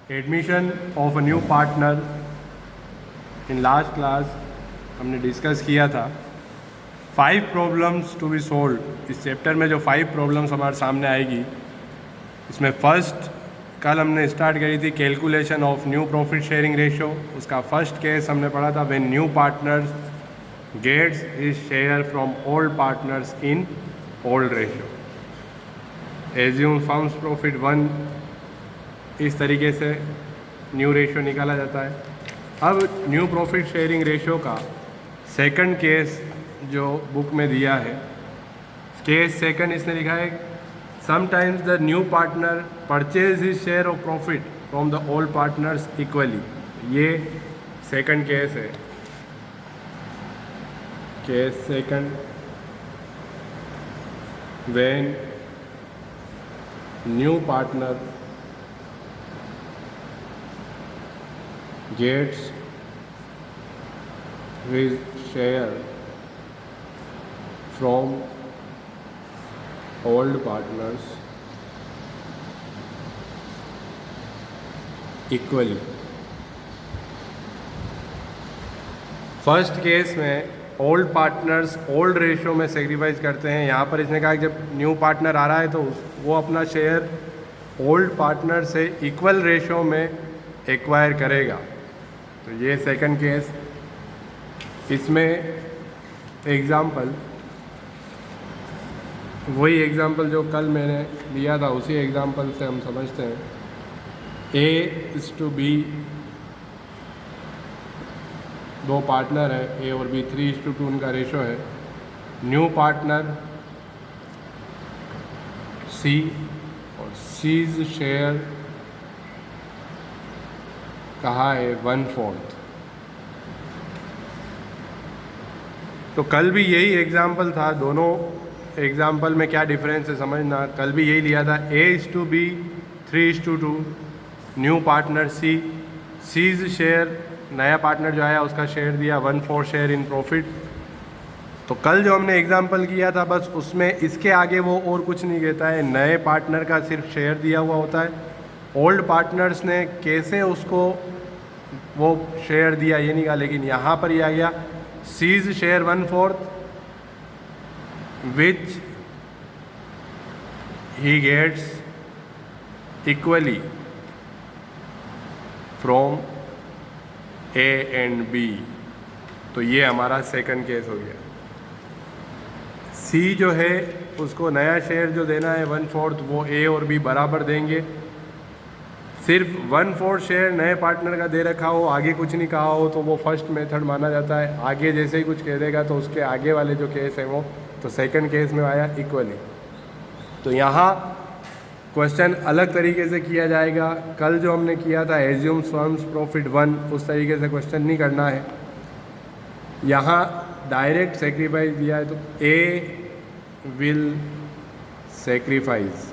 Admission of a new partner. In last class हमने discuss किया था 5 प्रॉब्लम्स टू बी सोल्व। इस chapter में जो 5 प्रॉब्लम्स हमारे सामने आएगी, इसमें फर्स्ट कल हमने स्टार्ट करी थी calculation of new profit sharing ratio. उसका फर्स्ट केस हमने पढ़ा था when new partners gets his share from old partners in old ratio. Assume firms profit 1, इस तरीके से न्यू रेशो निकाला जाता है। अब न्यू प्रॉफिट शेयरिंग रेशो का सेकंड केस जो बुक में दिया है, केस सेकंड इसने लिखा है sometimes the new partner purchase his share of profit from the old partners equally. ये सेकंड केस है। Case second when new partner gets his share from old partners equally। First case में old partners old ratio में sacrifice करते हैं। यहाँ पर इसने कहा कि जब न्यू पार्टनर आ रहा है तो वो अपना शेयर ओल्ड पार्टनर से इक्वल रेशो में एक्वायर करेगा। तो ये सेकंड केस। इसमें एग्ज़ाम्पल वही एग्ज़ाम्पल जो कल मैंने दिया था, उसी एग्ज़ाम्पल से हम समझते हैं। A:B, दो पार्टनर है A और B, 3:2 उनका रेशो है। न्यू पार्टनर C और C's शेयर कहा है 1/4। तो कल भी यही एग्जाम्पल था। दोनों एग्जाम्पल में क्या डिफरेंस है समझना। कल भी यही लिया था A:B, 3:2, new partner C, C's share, नया पार्टनर जो आया उसका शेयर दिया 1/4 शेयर इन प्रॉफिट। तो कल जो हमने एग्जाम्पल किया था बस उसमें इसके आगे वो और कुछ नहीं कहता है, नए पार्टनर का सिर्फ शेयर दिया हुआ होता है। ओल्ड पार्टनर्स ने कैसे उसको वो शेयर दिया ये नहीं कहा, लेकिन यहाँ पर ये आ गया C's share 1/4 which he gets equally from A and B। तो ये हमारा सेकंड केस हो गया। C जो है उसको नया शेयर जो देना है 1/4, वो A और B बराबर देंगे। सिर्फ 1/4 शेयर नए पार्टनर का दे रखा हो, आगे कुछ नहीं कहा हो, तो वो फर्स्ट मेथड माना जाता है। आगे जैसे ही कुछ कह देगा तो उसके आगे वाले जो केस है वो तो सेकंड केस में आया इक्वली। तो यहाँ क्वेश्चन अलग तरीके से किया जाएगा। कल जो हमने किया था एज्यूम फर्म्स प्रॉफिट 1, उस तरीके से क्वेश्चन नहीं करना है। यहाँ डायरेक्ट सेक्रीफाइस दिया है तो A विल सेक्रीफाइस।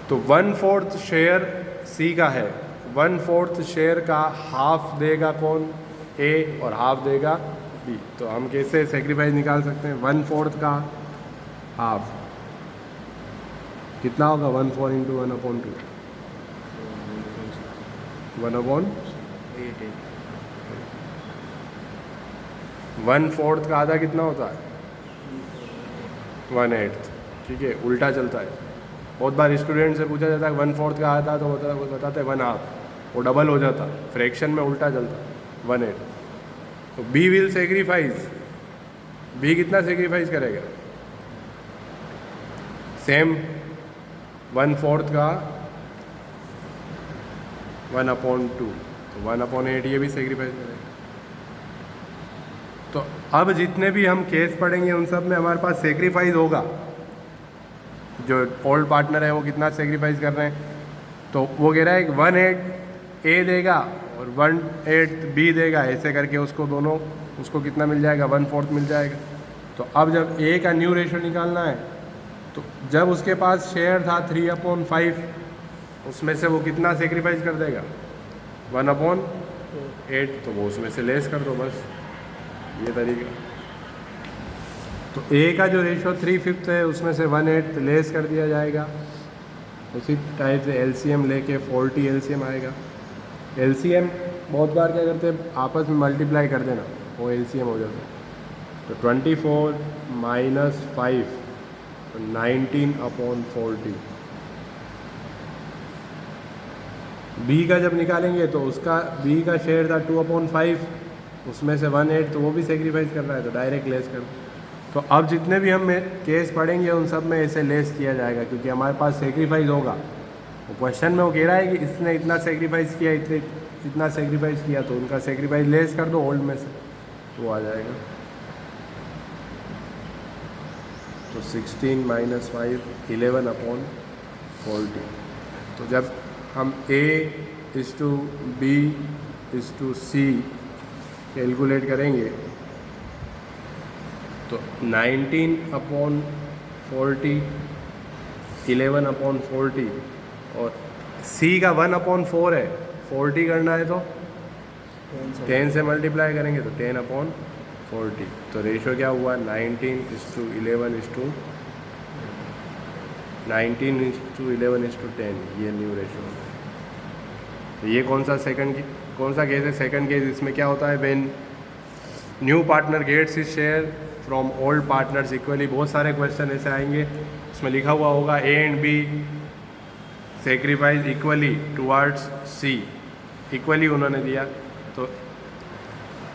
तो 1/4 शेयर C का है, 1/4 शेयर का हाफ देगा कौन? A और हाफ देगा B। तो हम कैसे सेक्रीफाइस निकाल सकते हैं? 1/4 का हाफ कितना होगा? 1/4 × 1/2, 1/8। 1/4 का आधा कितना होता है? 1/8। ठीक है, उल्टा चलता है। बहुत बार स्टूडेंट से पूछा जाता है 1/4 का आधा, तो बताते हैं 1/2, वो डबल हो जाता, फ्रैक्शन में उल्टा चलता, 1/8। तो B विल सेक्रीफाइस। B कितना सेक्रीफाइस करेगा? सेम 1/4 का 1/2, तो 1/8 ये भी सेक्रीफाइस करेगा। तो अब जितने भी हम केस पढ़ेंगे उन सब में हमारे पास सेक्रीफाइस होगा। जो ओल्ड पार्टनर है वो कितना सेक्रीफाइस कर रहे हैं, तो वो कह रहा है 1/8 A देगा और 1/8 B देगा, ऐसे करके उसको दोनों उसको कितना मिल जाएगा? 1/4 मिल जाएगा। तो अब जब A का न्यू रेशो निकालना है तो जब उसके पास शेयर था 3/5, उसमें से वो कितना सेक्रीफाइस कर देगा? 1/8। तो वो उसमें से लेस कर दो, बस ये तरीका। तो A का जो रेशो 3/5 है उसमें से 1/8 लेस कर दिया जाएगा। उसी टाइप से एलसीएम लेके 40 एलसीएम आएगा। एलसीएम बहुत बार क्या करते हैं, आपस में मल्टीप्लाई कर देना, वो एलसीएम हो जाता है। तो 24 माइनस 5 तो 19/40। बी का जब निकालेंगे तो उसका बी का शेयर था 2/5, उसमें से 1/8 तो वो भी सेक्रीफाइस कर रहा है, तो डायरेक्ट लेस कर दो। तो अब जितने भी हम केस पढ़ेंगे उन सब में ऐसे लेस किया जाएगा, क्योंकि हमारे पास सेक्रीफाइस होगा। वो क्वेश्चन में वो कह रहा है कि इसने इतना सेक्रीफाइस किया, इतना सेक्रीफाइस किया, तो उनका सेक्रीफाइस लेस कर दो ओल्ड में से, वो आ जाएगा। तो 16 माइनस 5 11/40। तो जब हम A/B/C कैलकुलेट करेंगे तो 19/40 11/40 और C का 1/4 है, 40 करना है तो 10 से मल्टीप्लाई करेंगे तो 10/40। तो रेशो क्या हुआ 19:11:10, ये न्यू रेशो है। तो ये कौन सा केस है, सेकंड केस। इसमें क्या होता है, when new partner gets his share from old partners equally. बहुत सारे क्वेश्चन ऐसे आएंगे, उसमें लिखा हुआ होगा A and B sacrifice equally towards C, equally उन्होंने दिया। तो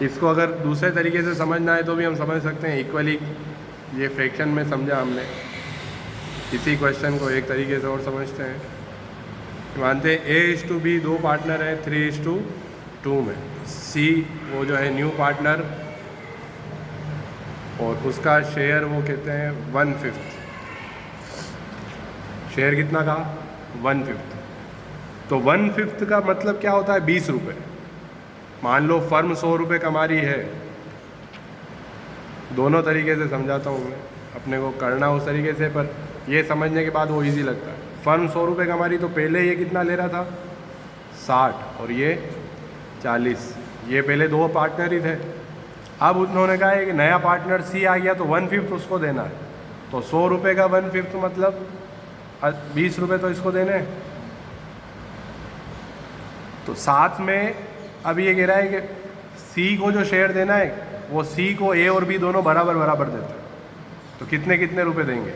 इसको अगर दूसरे तरीके से समझना है तो भी हम समझ सकते हैं इक्वली, ये फ्रैक्शन में समझा हमने। इसी क्वेश्चन को एक तरीके से और समझते हैं, मानते हैं A/B 2 पार्टनर है 3/2 में। C वो जो है न्यू पार्टनर और उसका शेयर वो कहते हैं 1/5। शेयर कितना का 1/5। तो 1/5 का मतलब क्या होता है 20 रुपये। मान लो फर्म 100 रुपये कमा रही है, दोनों तरीके से समझाता हूँ मैं, अपने को करना उस तरीके से, पर ये समझने के बाद वो इजी लगता है। फर्म 100 रुपये कमा रही, तो पहले ये कितना ले रहा था 60 और ये 40, ये पहले 2 पार्टनर ही थे। अब उन्होंने कहा है कि नया पार्टनर C आ गया तो 1/5 उसको देना है। तो 100 रुपये का 1/5 मतलब 20 रुपये तो इसको देने हैं। तो साथ में अब ये कह रहा है कि C को जो शेयर देना है वो C को A और B दोनों बराबर बराबर देते हैं। तो कितने कितने रुपए देंगे,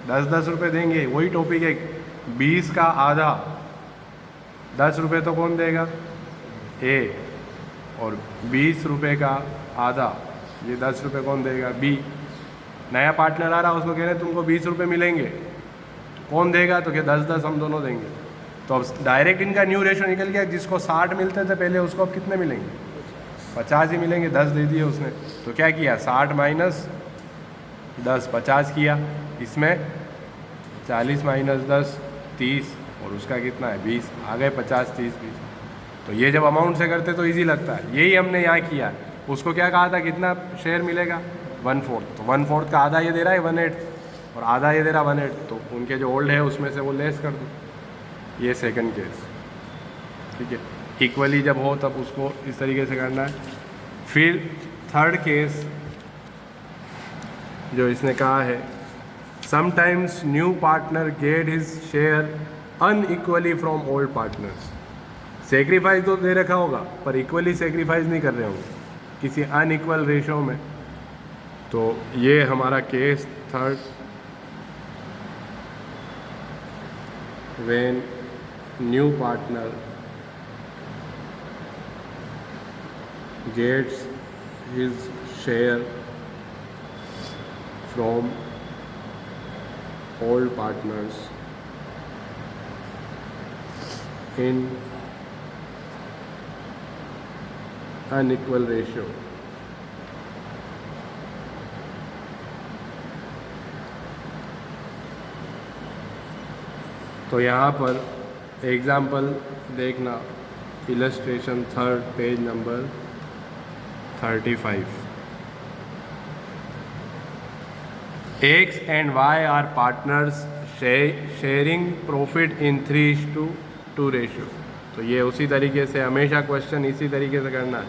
10-10 रुपये देंगे। वही टॉपिक है, 20 का आधा 10 रुपये तो कौन देगा A, और 20 रुपये का आधा ये 10 रुपये कौन देगा B। नया पार्टनर आ रहा, उसको कह रहे हैं तुमको 20 रुपये मिलेंगे, कौन देगा, तो क्या 10-10 हम दोनों देंगे। तो अब डायरेक्ट इनका न्यू रेशो निकल गया, जिसको 60 मिलते थे पहले उसको अब कितने मिलेंगे 50 ही मिलेंगे, 10 दे दिए उसने। तो क्या किया 60 माइनस 10 50 किया, इसमें 40 माइनस 10 30 और उसका कितना है 20, आ गए 50 30 20। तो ये जब अमाउंट से करते तो इजी लगता है, यही हमने यहाँ किया। उसको क्या कहा था कितना शेयर मिलेगा 1/4, तो 1/4 का आधा ये दे रहा है 1/8 और आधा ये दे रहा 1/8, तो उनके जो ओल्ड है उसमें से वो लेस कर दो। ये सेकंड केस, ठीक है। इक्वली जब हो तब उसको इस तरीके से करना है। फिर थर्ड केस जो इसने कहा है, sometimes new partner get his share unequally from old partners. Sacrifice तो दे रखा होगा पर इक्वली सेक्रीफाइस नहीं कर रहे होंगे किसी अनइक्वल रेशो में। तो ये हमारा case third, when new partner gets his share from all partners in unequal ratio. तो यहाँ पर एग्जाम्पल देखना, illustration third page number 35. X and Y are partners sharing profit in 3:2 ratio. तो ये उसी तरीके से हमेशा क्वेश्चन इसी तरीके से करना है,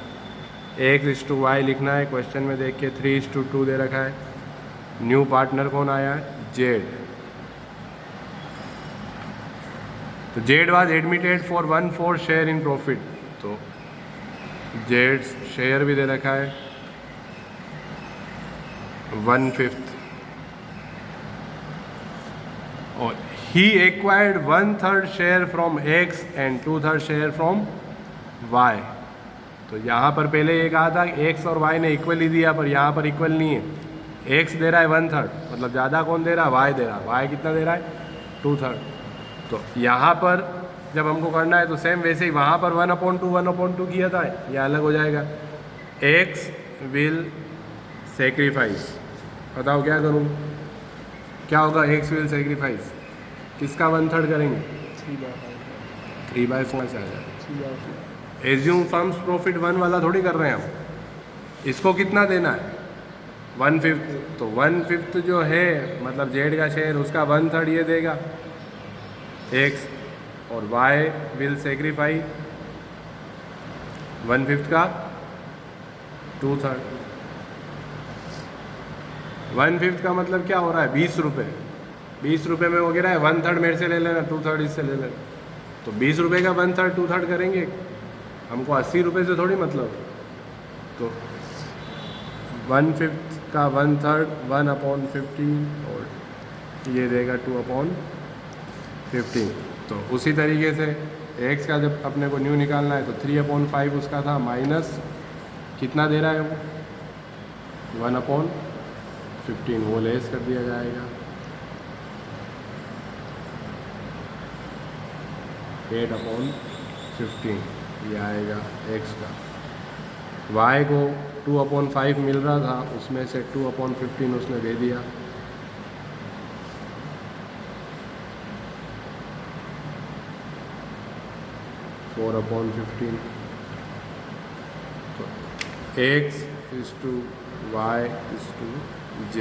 X/Y लिखना है, क्वेश्चन में देख के 3:2 दे रखा है। न्यू पार्टनर कौन आया है Z, तो Z was admitted for 1/4 share in profit, तो जेड शेयर भी दे रखा है 1/5, और he acquired 1/3 share from X and 2/3 share from Y. तो यहाँ पर पहले ये कहा था एक्स और वाई ने इक्वली दिया, पर यहाँ पर इक्वल नहीं है। एक्स दे रहा है 1/3, मतलब ज़्यादा कौन दे रहा है, वाई दे रहा है। वाई कितना दे रहा है, 2/3। तो यहाँ पर जब हमको करना है तो सेम वैसे ही वहाँ पर 1/2 किया था, ये अलग हो जाएगा। एक्स विल सेक्रीफाइस, बताओ क्या करूँ, क्या होगा, एक्स विल सेक्रीफाइस किसका 1/3 करेंगे, 3/4 से आ जाएगा। एज्यूम फर्म्स प्रॉफिट 1 वाला थोड़ी कर रहे हैं हम, इसको कितना देना है 1/5, तो 1/5 जो है मतलब जेड का शेयर उसका 1/3 ये देगा एक्स, और वाई विल सेक्रीफाई 1/5 का 2/3। 1/5 का मतलब क्या हो रहा है, 20 रुपये। 20 रुपये में वो गिरा है 1/3 मेरे से ले लेना, 2/3 इससे ले लेना। तो 20 रुपये का 1/3 2/3 करेंगे, हमको 80 रुपये से थोड़ी मतलब। तो 1/5 का 1/3 1/15 और ये देगा 2/15। तो उसी तरीके से एक्स का जब अपने को न्यू निकालना है तो 3/5 उसका था, माइनस कितना दे रहा है वो 1/15, वो लेस कर दिया जाएगा 8/15, ये आएगा एक्स का। वाई को 2/5 मिल रहा था, उसमें से 2/15 उसने दे दिया, तो 4/15। तो x to y is to z,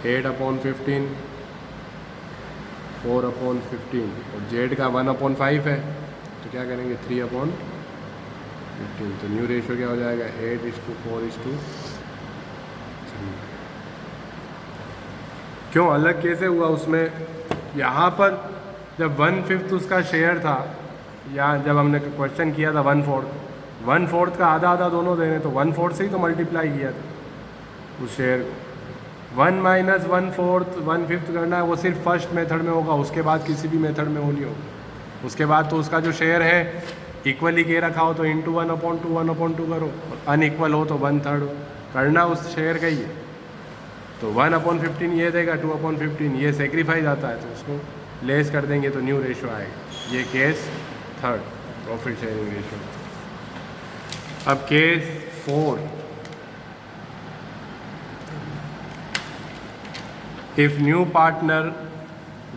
8/15, 4/15, और z का 1/5 है, तो क्या करेंगे 3/15। तो न्यू रेशियो क्या हो जाएगा 8:4:3। क्यों अलग कैसे हुआ उसमें, यहाँ पर जब 1/5 उसका शेयर था, या जब हमने क्वेश्चन किया था 1/4 का आधा आधा दोनों देने, तो 1/4 से ही तो मल्टीप्लाई किया था उस शेयर को। 1 - 1/4 1/5 करना है, वो सिर्फ फर्स्ट मेथड में होगा, उसके बाद किसी भी मेथड में हो नहीं होगा। उसके बाद तो उसका जो शेयर है इक्वली के रखा हो तो इंटू 1/2 1/2 करो, अनइक्वल हो तो 1/3 करना उस शेयर का ही है। तो 1/15 ये देगा, 2/15 ये सेक्रीफाइस आता है, तो उसको लेस कर देंगे तो न्यू रेशियो आएगा। ये केस 3 प्रॉफिट शेयरिंग रेशियो। अब case 4, if new partner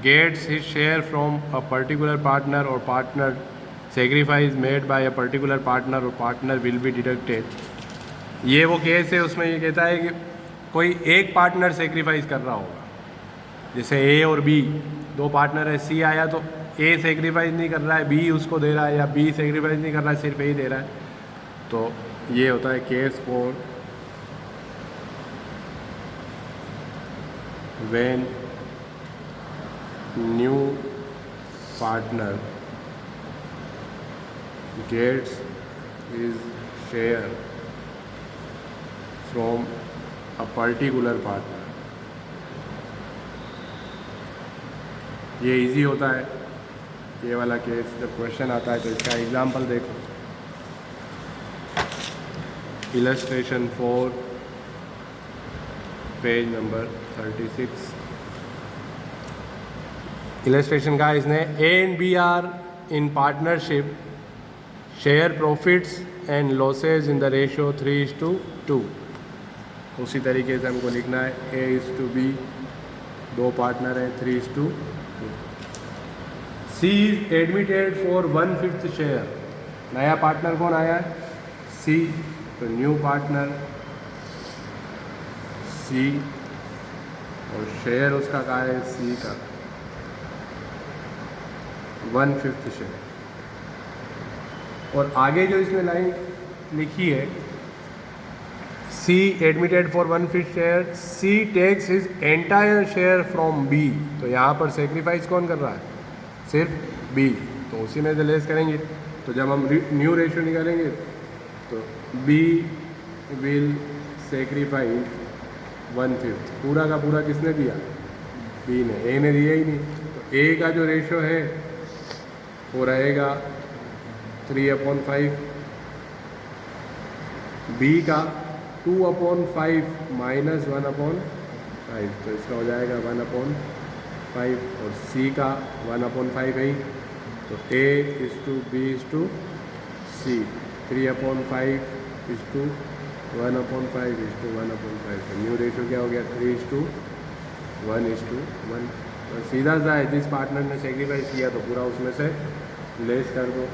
gets his share from a particular partner और partner sacrifice made by a particular partner और पार्टनर विल बी डिडक्टेड। ये वो केस है, उसमें ये कहता है कि कोई एक पार्टनर सेक्रीफाइस कर रहा होगा, जैसे ए और बी दो पार्टनर है, सी आया तो ए सेक्रीफाइस नहीं कर रहा है, बी उसको दे रहा है, या बी सेक्रीफाइस नहीं कर रहा है, सिर्फ ए दे रहा है। तो ये होता है case 4, when new partner gets his share from a particular partner। ये इजी होता है ये वाला केस, जब क्वेश्चन आता है तो इसका एग्जांपल देखो। Illustration 4 page number 36। इलस्ट्रेशन का इसने A and B are in partnership, share profits and losses in the ratio 3:2। उसी तरीके से हमको लिखना है A:B, दो पार्टनर हैं 3:2। C is admitted for 1/5 share, नया पार्टनर कौन आया है C, तो न्यू पार्टनर C, और शेयर उसका कहा है C का 1/5 शेयर। और आगे जो इसने लाइन लिखी है C admitted for 1/5 share, C takes his entire share from B, तो यहाँ पर सेक्रीफाइस कौन कर रहा है सिर्फ बी, तो उसी में से लेस करेंगे। तो जब हम न्यू रेशियो निकालेंगे तो बी विल सेक्रीफाइस 1/5। पूरा का पूरा किसने दिया? बी ने, ए ने दिया ही नहीं। तो ए का जो रेशियो है वो रहेगा 3/5, बी का 2/5 माइनस 1/5, तो इसका हो जाएगा 1/5, और सी का 1/5 है ही। तो A is to B is to C, 3/5 is to 1/5 is to 1/5। तो न्यू रेशियो क्या हो गया? 3:1:1। सीधा सा है, जिस पार्टनर ने सेक्रीफाइस किया तो पूरा उसमें से लेस कर दो।